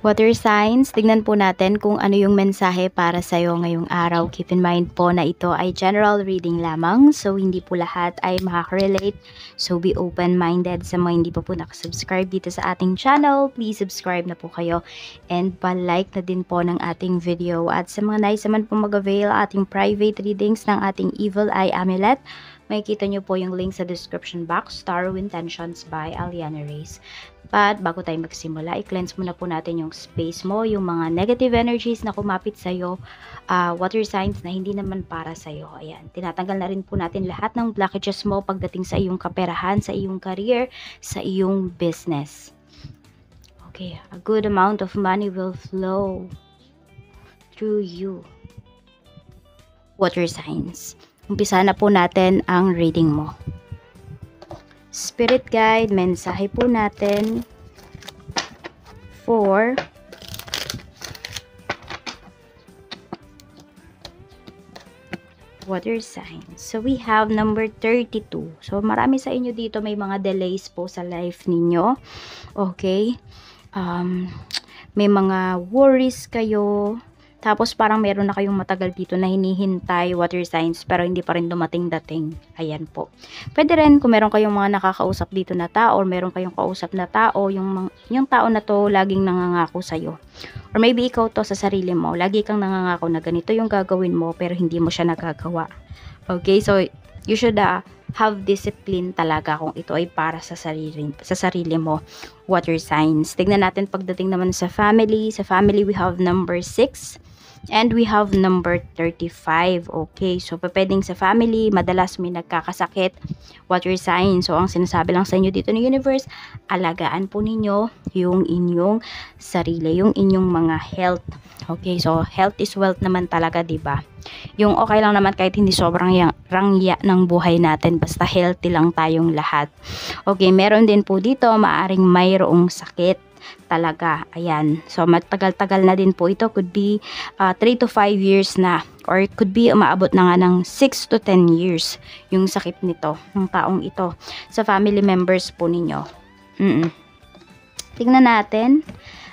Water signs, tignan po natin kung ano yung mensahe para sa'yo ngayong araw. Keep in mind po na ito ay general reading lamang. So, hindi po lahat ay makaka-relate. So, be open-minded. Sa mga hindi pa po nakasubscribe dito sa ating channel, please subscribe na po kayo. And pa-like na din po ng ating video. At sa mga nais naman po mag-avail ating private readings ng ating Evil Eye Amulet, makikita nyo po yung link sa description box, Tarot Intentions by Aliana Reyes. But bago tayo magsimula, i-cleanse muna po natin yung space mo, yung mga negative energies na kumapit sa'yo, water signs na hindi naman para sa'yo. Ayan, tinatanggal na rin po natin lahat ng blockages mo pagdating sa iyong kaperahan, sa iyong career, sa iyong business. Okay, a good amount of money will flow through you. Water signs. Umpisa na po natin ang reading mo. Spirit guide, mensahe po natin for water signs. So we have number 32. So marami sa inyo dito may mga delays po sa life ninyo. Okay? May mga worries kayo. Tapos parang meron na kayong matagal dito na hinihintay water signs pero hindi pa rin dumating-dating. Ayan po. Pwede rin kung meron kayong mga nakakausap dito na tao or meron kayong kausap na tao, yung tao na to laging nangangako sa'yo. Or maybe ikaw to sa sarili mo. Lagi kang nangangako na ganito yung gagawin mo pero hindi mo siya nagagawa. Okay? So, you should have discipline talaga kung ito ay para sa sarili mo. Water signs. Tignan natin pagdating naman sa family. Sa family, we have number 6. And we have number 35. Okay, so pwedeng sa family, madalas may nagkakasakit, water sign. So ang sinasabi lang sa inyo dito ng universe, alagaan po ninyo yung inyong sarili, yung inyong mga health. Okay, so health is wealth naman talaga, 'di ba? Yung okay lang naman kahit hindi sobrang rangya ng buhay natin, basta healthy lang tayong lahat. Okay, meron din po dito maaring mayroong sakit talaga. Ayan. So, matagal-tagal na din po ito. Could be 3 to 5 years na. Or could be umaabot na nga ng 6 to 10 years yung sakit nito, ng taong ito. Sa family members po ninyo. Tingnan natin.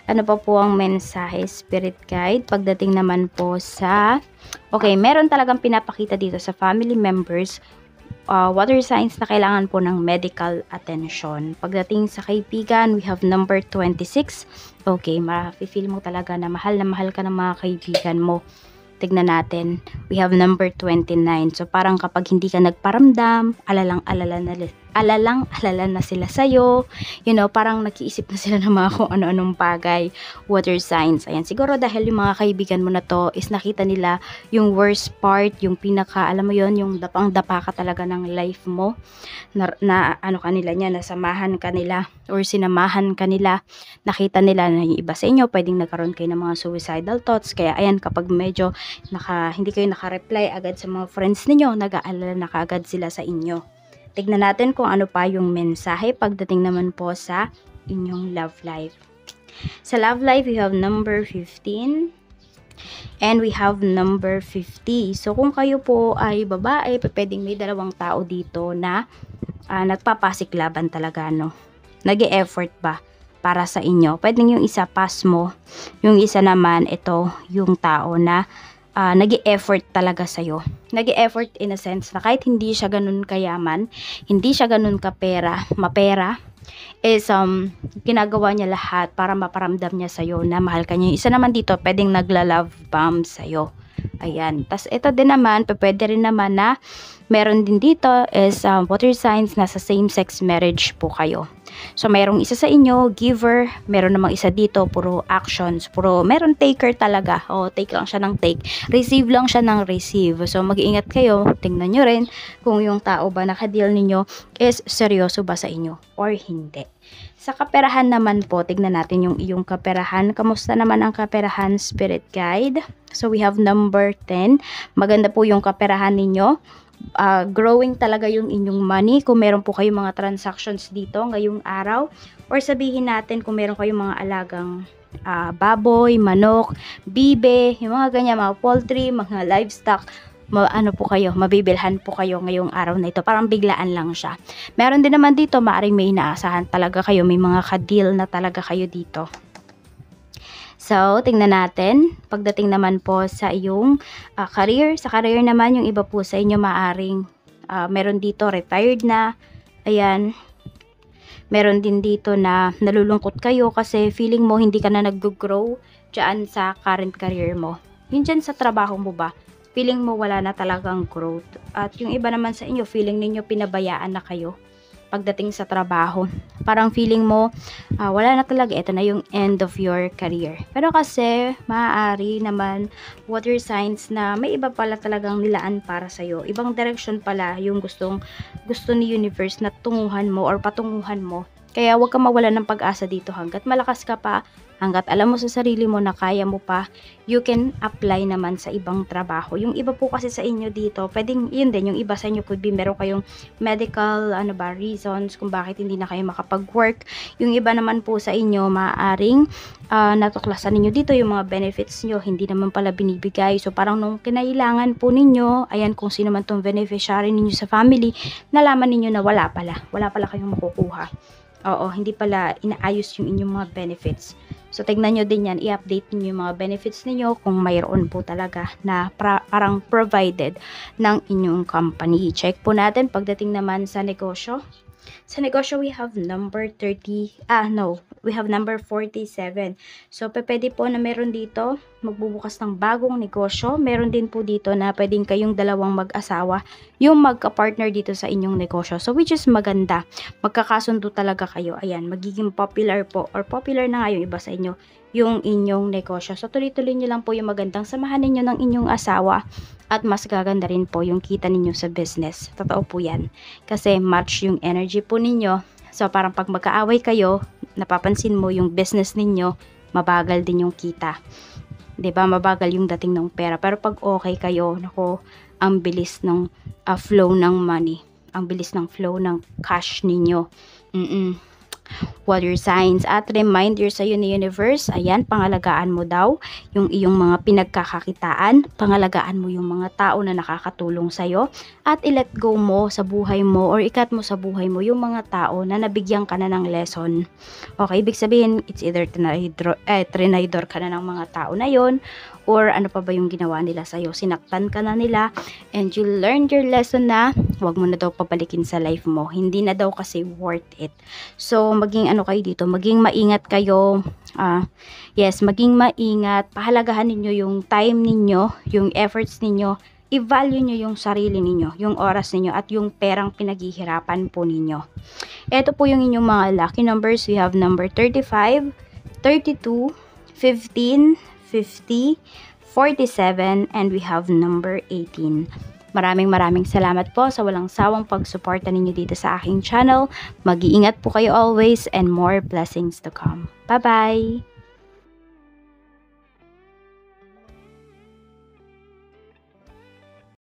Ano pa po ang mensahe, spirit guide? Pagdating naman po sa... Okay, meron talagang pinapakita dito sa family members water signs na kailangan po ng medical attention. Pagdating sa kaibigan, we have number 26. Okay, ma-feel mo talaga na mahal ka ng mga kaibigan mo. Tignan natin. We have number 29. So, parang kapag hindi ka nagparamdam, alalang-alala na sila sa'yo. You know, parang nag-iisip na sila ng mga kung ano-anong bagay. Water signs. Ayan, siguro dahil yung mga kaibigan mo na to is nakita nila yung worst part, yung pinaka, alam mo yon, yung dapang-dapa ka talaga ng life mo. Na ano kanila niya, nasamahan kanila or sinamahan kanila. Nakita nila na yung iba sa inyo, pwedeng nagkaroon kayo ng mga suicidal thoughts. Kaya ayan, kapag medyo hindi kayo naka-reply agad sa mga friends ninyo, nag-aalala na kaagad sila sa inyo. Tignan natin kung ano pa yung mensahe pagdating naman po sa inyong love life. Sa love life, we have number 15 and we have number 50. So, kung kayo po ay babae, pwedeng may dalawang tao dito na nagpapasiklaban talaga, no? Nag-e-effort ba para sa inyo? Pwedeng yung isa pass mo, yung isa naman, ito, yung tao na nag-e-effort talaga sa'yo. Nag-e-effort in a sense na kahit hindi siya ganun kayaman, hindi siya ganun mapera, is ginagawa niya lahat para maparamdam niya sa'yo na mahal ka niya. Isa naman dito, pwedeng nagla-love bomb sa'yo. Ayan. Tas ito din naman, pwede rin naman na meron din dito is water signs na sa same-sex marriage po kayo. So, mayroong isa sa inyo, giver, meron namang isa dito, puro actions, meron taker talaga. O, take lang siya ng take. Receive lang siya ng receive. So, mag-iingat kayo. Tingnan nyo rin kung yung tao ba nakadeal ninyo is seryoso ba sa inyo or hindi. Sa kaperahan naman po, tignan natin yung iyong kaperahan. Kamusta naman ang kaperahan, spirit guide? So, we have number 10. Maganda po yung kaperahan ninyo. Growing talaga yung inyong money kung meron po kayong mga transactions dito ngayong araw, or sabihin natin kung meron kayong mga alagang baboy, manok, bibe, yung mga ganyan, mga poultry, mga livestock, mabibilhan po kayo ngayong araw na ito. Parang biglaan lang siya. Meron din naman dito, maaring may inaasahan talaga kayo, may mga ka-deal na talaga kayo dito. So, tingnan natin. Pagdating naman po sa iyong career. Sa career naman, yung iba po sa inyo maaring meron dito retired na. Ayan. Meron din dito na nalulungkot kayo kasi feeling mo hindi ka na nag-grow dyan sa current career mo. Yun dyan sa trabaho mo ba? Feeling mo wala na talagang growth. At yung iba naman sa inyo, feeling ninyo pinabayaan na kayo pagdating sa trabaho. Parang feeling mo, wala na talaga, ito na yung end of your career. Pero kasi, maaari naman water signs na may iba pala talagang nilaan para sa'yo. Ibang direction pala yung gusto ni universe na tunguhan mo or patunguhan mo. Kaya huwag ka mawala ng pag-asa dito hanggat malakas ka pa, hanggat alam mo sa sarili mo na kaya mo pa, you can apply naman sa ibang trabaho. Yung iba po kasi sa inyo dito, pwedeng yun din, yung iba sa inyo could be meron kayong medical, reasons kung bakit hindi na kayo makapag-work. Yung iba naman po sa inyo, maaaring natuklasan ninyo dito yung mga benefits nyo, hindi naman pala binibigay. So parang nung kinailangan po ninyo, ayan kung sino man tong beneficiary ninyo sa family, nalaman ninyo na wala pala kayong makukuha. Oo, hindi pala inaayos yung inyong mga benefits. So, tignan nyo din yan, i-update niyo yung mga benefits niyo kung mayroon po talaga na parang provided ng inyong company. Check po natin pagdating naman sa negosyo. Sa negosyo, we have number 30, we have number 47. So, pwede po na meron dito, magbubukas ng bagong negosyo. Meron din po dito na pwedeng kayong dalawang mag-asawa, yung magka-partner dito sa inyong negosyo. So, which is maganda. Magkakasundo talaga kayo. Ayan, magiging popular po, or popular na nga yung iba sa inyo, yung inyong negosyo. So, tuloy-tuloy nyo lang po yung magandang samahan ninyo ng inyong asawa at mas gaganda rin po yung kita ninyo sa business. Totoo po yan. Kasi match yung energy po ninyo. So, parang pag magkaaway kayo, napapansin mo yung business ninyo, mabagal din yung kita. 'Di ba? Mabagal yung dating ng pera. Pero pag okay kayo, nako, ang bilis ng flow ng money. Ang bilis ng flow ng cash ninyo. Water signs at reminder sa iyo ni universe, ayan, pangalagaan mo daw yung iyong mga pinagkakakitaan, pangalagaan mo yung mga tao na nakakatulong sa iyo, at i-let go mo sa buhay mo or ikat mo sa buhay mo yung mga tao na nabigyan ka na ng lesson. Okay, ibig sabihin, it's either trinidor ka na ng mga tao na yon, or ano pa ba yung ginawa nila sa'yo, sinaktan ka na nila, and you learned your lesson na wag mo na daw pabalikin sa life mo, hindi na daw kasi worth it. So, maging kayo dito, maging maingat kayo, yes, maging maingat, pahalagahan ninyo yung time ninyo, yung efforts ninyo, i-value nyo yung sarili ninyo, yung oras ninyo, at yung perang pinaghihirapan po ninyo. Ito po yung inyong mga lucky numbers. We have number 35, 32, 15, 50, 47, and we have number 18. Maraming salamat po sa walang sawang pagsuporta ninyo dito sa aking channel. Mag-iingat po kayo always and more blessings to come. Bye-bye!